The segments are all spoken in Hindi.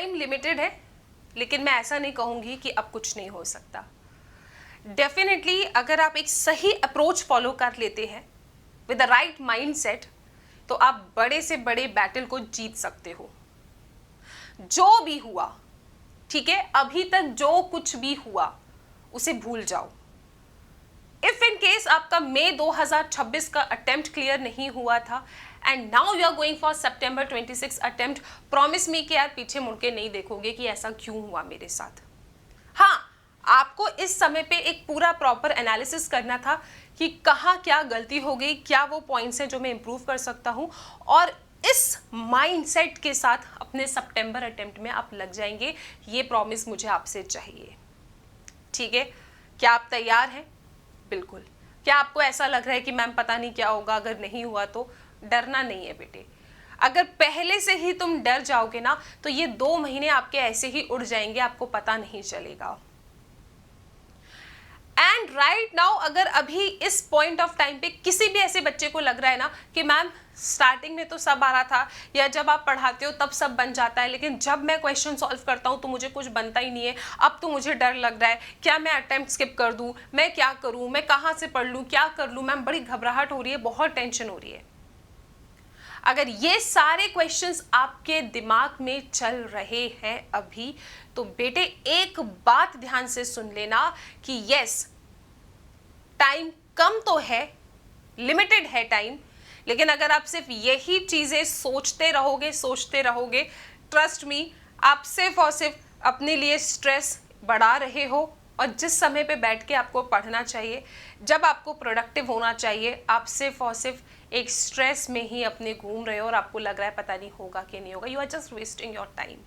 टाइम लिमिटेड है, लेकिन मैं ऐसा नहीं कहूँगी कि अब कुछ नहीं हो सकता। डेफिनेटली अगर आप एक सही अप्रोच फॉलो कर लेते हैं विद द राइट माइंडसेट, तो आप बड़े से बड़े बैटल को जीत सकते हो। जो भी हुआ, ठीक है, अभी तक जो कुछ भी हुआ उसे भूल जाओ। इफ इन केस आपका मई 2026 का अटेम्प्ट क्लियर नहीं हुआ था and now you are going for September 26 attempt, promise me कि यार पीछे मुड़ के नहीं देखोगे कि ऐसा क्यों हुआ मेरे साथ। हाँ, आपको इस समय पे एक पूरा प्रॉपर एनालिसिस करना था कि कहाँ क्या गलती हो गई, क्या वो पॉइंट्स हैं जो मैं इंप्रूव कर सकता हूँ, और इस माइंडसेट के साथ अपने सितंबर अटेम्प्ट में आप लग जाएंगे। ये प्रॉमिस मुझे आपसे चाहिए, ठीक है? क्या आप तैयार हैं? बिल्कुल। क्या आपको ऐसा लग रहा है कि मैम पता नहीं क्या होगा अगर नहीं हुआ तो? डरना नहीं है बेटे। अगर पहले से ही तुम डर जाओगे ना, तो ये 2 महीने आपके ऐसे ही उड़ जाएंगे, आपको पता नहीं चलेगा। एंड राइट नाउ अगर अभी इस पॉइंट ऑफ टाइम पे किसी भी ऐसे बच्चे को लग रहा है ना कि मैम स्टार्टिंग में तो सब आ रहा था, या जब आप पढ़ाते हो तब सब बन जाता है, लेकिन जब मैं क्वेश्चन सॉल्व करता हूँ तो मुझे कुछ बनता ही नहीं है, अब तो मुझे डर लग रहा है, क्या मैं अटेम्प्ट स्किप कर दूँ, मैं क्या करूँ, मैं कहाँ से पढ़ लूँ, क्या कर लूँ मैम, बड़ी घबराहट हो रही है, बहुत टेंशन हो रही है। अगर ये सारे क्वेश्चंस आपके दिमाग में चल रहे हैं अभी, तो बेटे एक बात ध्यान से सुन लेना कि यस, टाइम कम तो है, लिमिटेड है टाइम, लेकिन अगर आप सिर्फ यही चीजें सोचते रहोगे, ट्रस्ट मी, आप सिर्फ और सिर्फ अपने लिए स्ट्रेस बढ़ा रहे हो। और जिस समय पे बैठ के आपको पढ़ना चाहिए, जब आपको प्रोडक्टिव होना चाहिए, आप सिर्फ और सिर्फ एक स्ट्रेस में ही अपने घूम रहे हो और आपको लग रहा है पता नहीं होगा कि नहीं होगा। You are just wasting your time.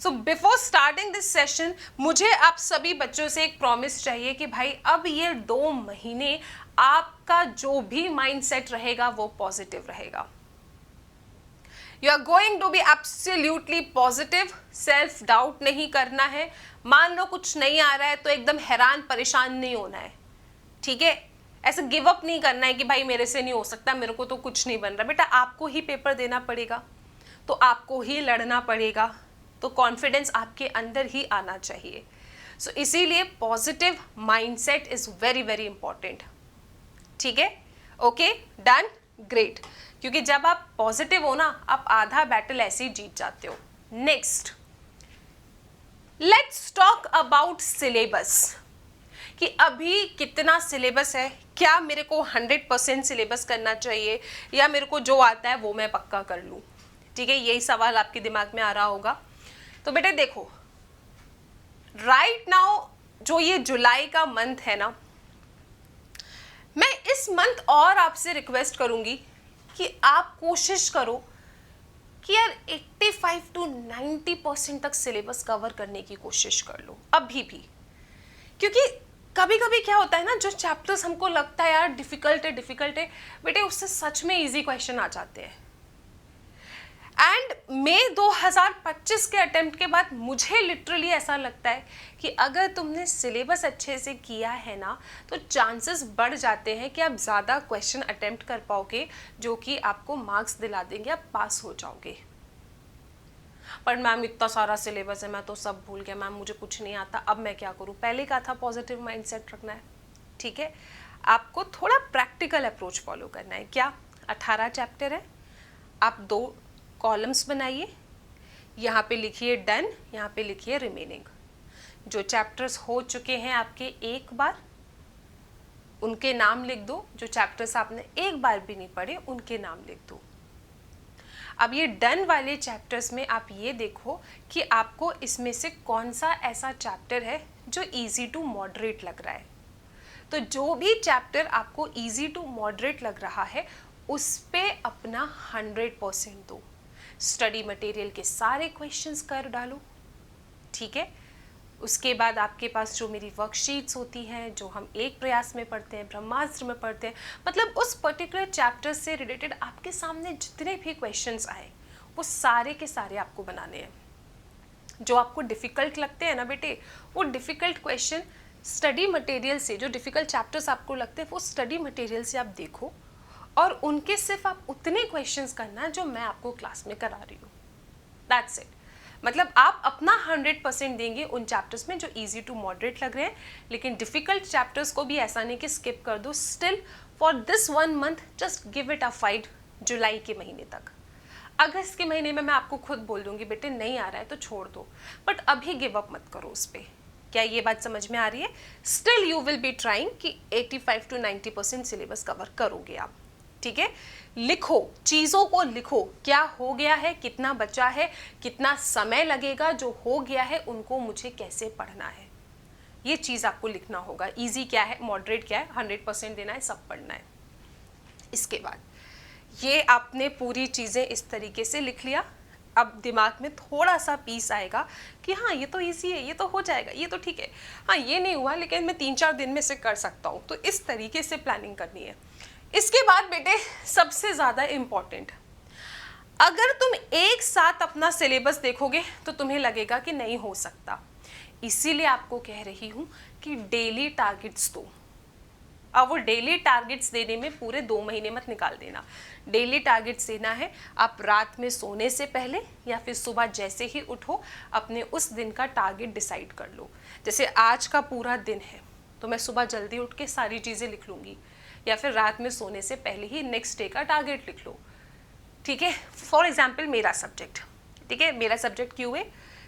So before starting this session, मुझे आप सभी बच्चों से एक प्रॉमिस चाहिए कि भाई अब ये 2 महीने आपका जो भी माइंडसेट रहेगा वो पॉजिटिव रहेगा। You are going to be absolutely positive, self doubt नहीं करना है। मान लो कुछ नहीं आ रहा है तो एकदम हैरान परेशान नहीं होना है, ठीक है? ऐसे गिव अप नहीं करना है कि भाई मेरे से नहीं हो सकता, मेरे को तो कुछ नहीं बन रहा। बेटा आपको ही पेपर देना पड़ेगा, तो आपको ही लड़ना पड़ेगा, तो कॉन्फिडेंस आपके अंदर ही आना चाहिए। सो इसीलिए positive mindset is very very important, ठीक है? Okay, done, great. क्योंकि जब आप पॉजिटिव हो ना, आप आधा बैटल ऐसे ही जीत जाते हो। Next, let's talk about syllabus, कि अभी कितना सिलेबस है, क्या मेरे को 100% सिलेबस करना चाहिए, या मेरे को जो आता है वो मैं पक्का कर लूँ, ठीक है? यही सवाल आपके दिमाग में आ रहा होगा। तो बेटे देखो, राइट नाउ जो ये जुलाई का मंथ है ना, मैं इस मंथ और आपसे रिक्वेस्ट करूंगी कि आप कोशिश करो कि यार 85 to 90% तक सिलेबस कवर करने की कोशिश कर लो अभी भी। क्योंकि कभी कभी क्या होता है ना, जो चैप्टर्स हमको लगता है यार डिफिकल्ट है बेटे, उससे सच में इजी क्वेश्चन आ जाते हैं। एंड मई 2025 के अटेम्प्ट के बाद मुझे लिटरली ऐसा लगता है कि अगर तुमने सिलेबस अच्छे से किया है ना, तो चांसेस बढ़ जाते हैं कि आप ज़्यादा क्वेश्चन अटेम्प्ट कर पाओगे, जो कि आपको मार्क्स दिला देंगे, आप पास हो जाओगे। पर मैम इतना सारा सिलेबस है, मैं तो सब भूल गया मैम, मुझे कुछ नहीं आता, अब मैं क्या करूँ? पहले का था पॉजिटिव माइंडसेट रखना है, ठीक है? आपको थोड़ा प्रैक्टिकल अप्रोच फॉलो करना है। क्या 18 चैप्टर है, आप 2 कॉलम्स बनाइए, यहाँ पे लिखिए डन, यहाँ पे लिखिए रिमेनिंग। जो चैप्टर्स हो चुके हैं आपके एक बार, उनके नाम लिख दो। जो चैप्टर्स आपने एक बार भी नहीं पढ़े, उनके नाम लिख दो। अब ये डन वाले चैप्टर्स में आप ये देखो कि आपको इसमें से कौन सा ऐसा चैप्टर है जो इजी टू मॉडरेट लग रहा है। तो जो भी चैप्टर आपको इजी टू मॉडरेट लग रहा है, उस पे अपना 100% दो। स्टडी मटेरियल के सारे क्वेश्चंस कर डालो, ठीक है? उसके बाद आपके पास जो मेरी वर्कशीट्स होती हैं, जो हम एक प्रयास में पढ़ते हैं, ब्रह्मास्त्र में पढ़ते हैं, मतलब उस पर्टिकुलर चैप्टर से रिलेटेड आपके सामने जितने भी क्वेश्चंस आए, वो सारे के सारे आपको बनाने हैं। जो आपको डिफ़िकल्ट लगते हैं ना बेटे, वो डिफ़िकल्ट क्वेश्चन स्टडी मटेरियल से, जो डिफ़िकल्ट चैप्टर्स आपको लगते हैं, वो स्टडी मटेरियल से आप देखो, और उनके सिर्फ आप उतने क्वेश्चंस करना जो मैं आपको क्लास में करा रही हूँ। That's it. मतलब आप अपना 100% देंगे उन चैप्टर्स में जो इजी टू मॉडरेट लग रहे हैं, लेकिन डिफिकल्ट चैप्टर्स को भी ऐसा नहीं कि स्किप कर दो। Still for this 1 month just give it a fight. जुलाई के महीने तक, अगस्त के महीने में मैं आपको खुद बोल दूंगी बेटे नहीं आ रहा है तो छोड़ दो, बट अभी गिव अप मत करो उस पर। क्या ये बात समझ में आ रही है? Still you will be trying कि 85 to 90% सिलेबस कवर करोगे आप। ठीक है, लिखो, चीज़ों को लिखो, क्या हो गया है, कितना बचा है, कितना समय लगेगा, जो हो गया है उनको मुझे कैसे पढ़ना है, ये चीज़ आपको लिखना होगा। इजी क्या है, मॉडरेट क्या है, 100% देना है, सब पढ़ना है। इसके बाद ये आपने पूरी चीज़ें इस तरीके से लिख लिया। अब दिमाग में थोड़ा सा पीस आएगा कि हाँ ये तो इजी है, ये तो हो जाएगा, ये तो ठीक है, हाँ ये नहीं हुआ लेकिन मैं 3-4 दिन में से कर सकता हूँ। तो इस तरीके से प्लानिंग करनी है। इसके बाद बेटे सबसे ज़्यादा इम्पॉर्टेंट, अगर तुम एक साथ अपना सिलेबस देखोगे तो तुम्हें लगेगा कि नहीं हो सकता। इसीलिए आपको कह रही हूँ कि डेली टारगेट्स दो। अब वो डेली टारगेट्स देने में पूरे 2 महीने मत निकाल देना। डेली टारगेट्स देना है, आप रात में सोने से पहले या फिर सुबह जैसे ही उठो अपने उस दिन का टारगेट डिसाइड कर लो। जैसे आज का पूरा दिन है तो मैं सुबह जल्दी उठ के सारी चीज़ें लिख लूँगी, या फिर रात में सोने से पहले ही नेक्स्ट डे का टारगेट लिख लो। ठीक है, फॉर एग्जाम्पल मेरा सब्जेक्ट, ठीक है, मेरा सब्जेक्ट QA,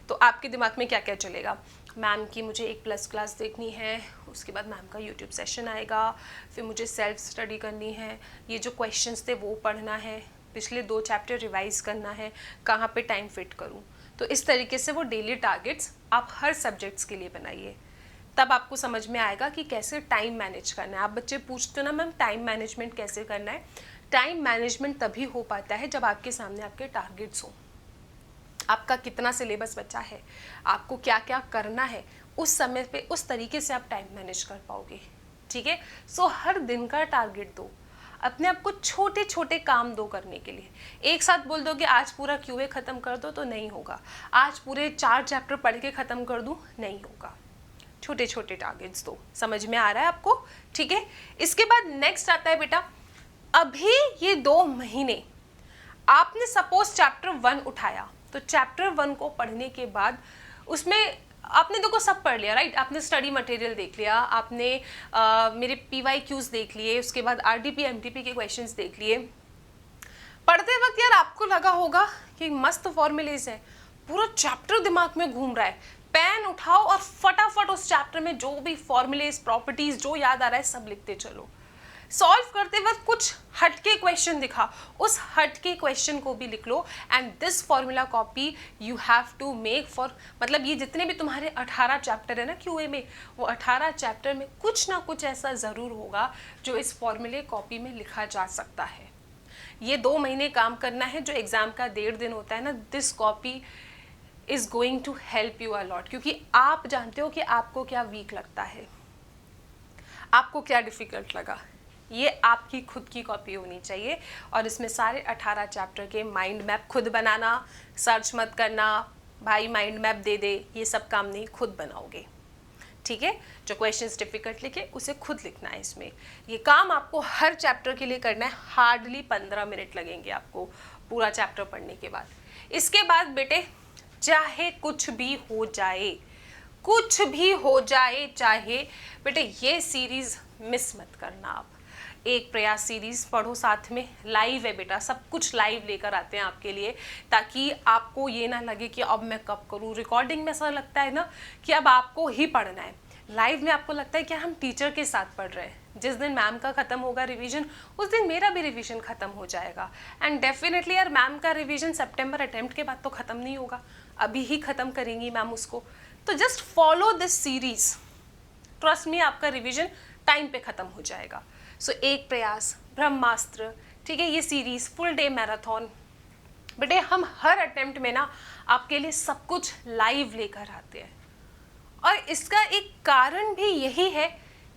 तो आपके दिमाग में क्या क्या चलेगा, मैम की मुझे 1+ क्लास देखनी है, उसके बाद मैम का यूट्यूब सेशन आएगा, फिर मुझे सेल्फ स्टडी करनी है, ये जो क्वेश्चंस थे वो पढ़ना है, पिछले 2 चैप्टर रिवाइज करना है, कहाँ पे टाइम फिट करूँ। तो इस तरीके से वो डेली टारगेट्स आप हर सब्जेक्ट्स के लिए बनाइए, तब आपको समझ में आएगा कि कैसे टाइम मैनेज करना है। आप बच्चे पूछते हो ना मैम टाइम मैनेजमेंट कैसे करना है, टाइम मैनेजमेंट तभी हो पाता है जब आपके सामने आपके टारगेट्स हों, आपका कितना सिलेबस बचा है, आपको क्या क्या करना है, उस समय पे उस तरीके से आप टाइम मैनेज कर पाओगे। ठीक है, सो हर दिन का टारगेट दो, अपने आप को छोटे छोटे काम दो करने के लिए। एक साथ बोल दो कि आज पूरा QA ख़त्म कर दो तो नहीं होगा, आज पूरे 4 चैप्टर पढ़ के ख़त्म कर दूँ, नहीं होगा। छोटे छोटे टारगेट्स दो। समझ में आ रहा है आपको? ठीक है, इसके बाद नेक्स्ट आता है बेटा, अभी ये 2 महीने आपने सपोज चैप्टर 1 उठाया, तो चैप्टर 1 को पढ़ने के बाद उसमें आपने देखो सब पढ़ लिया, राइट, आपने स्टडी मटेरियल देख लिया, आपने मेरे PYQs देख लिए, उसके बाद RDP MTP के क्वेश्चंस देख लिए। पढ़ते वक्त यार आपको लगा होगा कि मस्त फॉर्मूलेज है, पूरा चैप्टर दिमाग में घूम रहा है, पेन उठाओ और फटाफट उस चैप्टर में जो भी फॉर्मूलेज प्रॉपर्टीज जो याद आ रहा है सब लिखते चलो। सॉल्व करते वक्त कुछ हटके क्वेश्चन दिखा, उस हटके क्वेश्चन को भी लिख लो। And this formula copy you have to make for, मतलब ये जितने भी तुम्हारे 18 चैप्टर है ना QA में, वो 18 चैप्टर में कुछ ना कुछ ऐसा ज़रूर होगा जो इस फॉर्मूले कॉपी में लिखा जा सकता है। ये 2 महीने काम करना है, जो एग्ज़ाम का 1.5 दिन होता है ना, this copy is going to help you a lot, क्योंकि आप जानते हो कि आपको क्या वीक लगता है, आपको क्या डिफ़िकल्ट लगा, ये आपकी खुद की कॉपी होनी चाहिए। और इसमें सारे 18 चैप्टर के माइंड मैप खुद बनाना, सर्च मत करना भाई माइंड मैप दे दे, ये सब काम नहीं, खुद बनाओगे। ठीक है, जो क्वेश्चंस डिफिकल्ट लिखे उसे खुद लिखना है इसमें। ये काम आपको हर चैप्टर के लिए करना है, हार्डली 15 मिनट लगेंगे आपको पूरा चैप्टर पढ़ने के बाद। इसके बाद बेटे चाहे कुछ भी हो जाए, कुछ भी हो जाए, चाहे बेटे ये सीरीज़ मिस मत करना। आप एक प्रयास सीरीज़ पढ़ो, साथ में लाइव है बेटा, सब कुछ लाइव लेकर आते हैं आपके लिए, ताकि आपको ये ना लगे कि अब मैं कब करूँ। रिकॉर्डिंग में ऐसा लगता है ना कि अब आपको ही पढ़ना है, लाइव में आपको लगता है कि हम टीचर के साथ पढ़ रहे हैं। जिस दिन मैम का ख़त्म होगा रिवीजन, उस दिन मेरा भी रिवीजन ख़त्म हो जाएगा। एंड डेफिनेटली यार मैम का रिवीजन सितंबर अटेम्प्ट के बाद तो ख़त्म नहीं होगा, अभी ही ख़त्म करेंगी मैम उसको। तो just follow this series, trust me, आपका रिवीजन टाइम पे ख़त्म हो जाएगा। सो एक प्रयास, ब्रह्मास्त्र, ठीक है, ये सीरीज़ फुल डे मैराथन बेटे, हम हर अटेम्प्ट में ना आपके लिए सब कुछ लाइव लेकर आते हैं। और इसका एक कारण भी यही है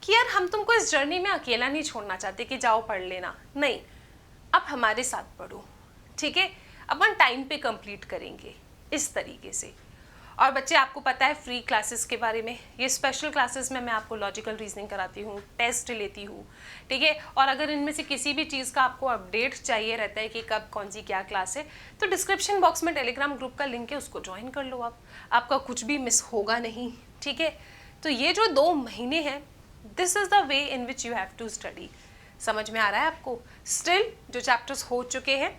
कि यार हम तुमको इस जर्नी में अकेला नहीं छोड़ना चाहते कि जाओ पढ़ लेना, नहीं, आप हमारे साथ पढ़ो। ठीक है, अपन टाइम पे कंप्लीट करेंगे इस तरीके से। और बच्चे आपको पता है फ्री क्लासेस के बारे में, ये स्पेशल क्लासेस में मैं आपको लॉजिकल रीजनिंग कराती हूँ, टेस्ट लेती हूँ, ठीक है। और अगर इनमें से किसी भी चीज़ का आपको अपडेट चाहिए रहता है कि कब कौन सी क्या क्लास है, तो डिस्क्रिप्शन बॉक्स में टेलीग्राम ग्रुप का लिंक है, उसको ज्वाइन कर लो आप, आपका कुछ भी मिस होगा नहीं, ठीक है। तो ये जो 2 महीने हैं, this is the way in which you have to study. समझ में आ रहा है आपको? स्टिल जो चैप्टर्स हो चुके हैं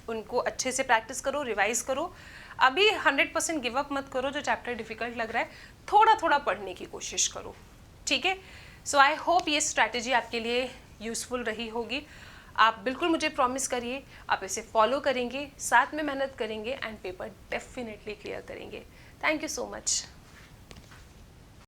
उनको अच्छे से प्रैक्टिस करो, रिवाइज करो। अभी 100% गिव अप मत करो, जो चैप्टर डिफिकल्ट लग रहा है थोड़ा थोड़ा पढ़ने की कोशिश करो, ठीक है। सो आई होप ये स्ट्रैटेजी आपके लिए यूज़फुल रही होगी। आप बिल्कुल मुझे प्रॉमिस करिए आप इसे फॉलो करेंगे, साथ में मेहनत करेंगे एंड पेपर डेफिनेटली क्लियर करेंगे। Thank you so much.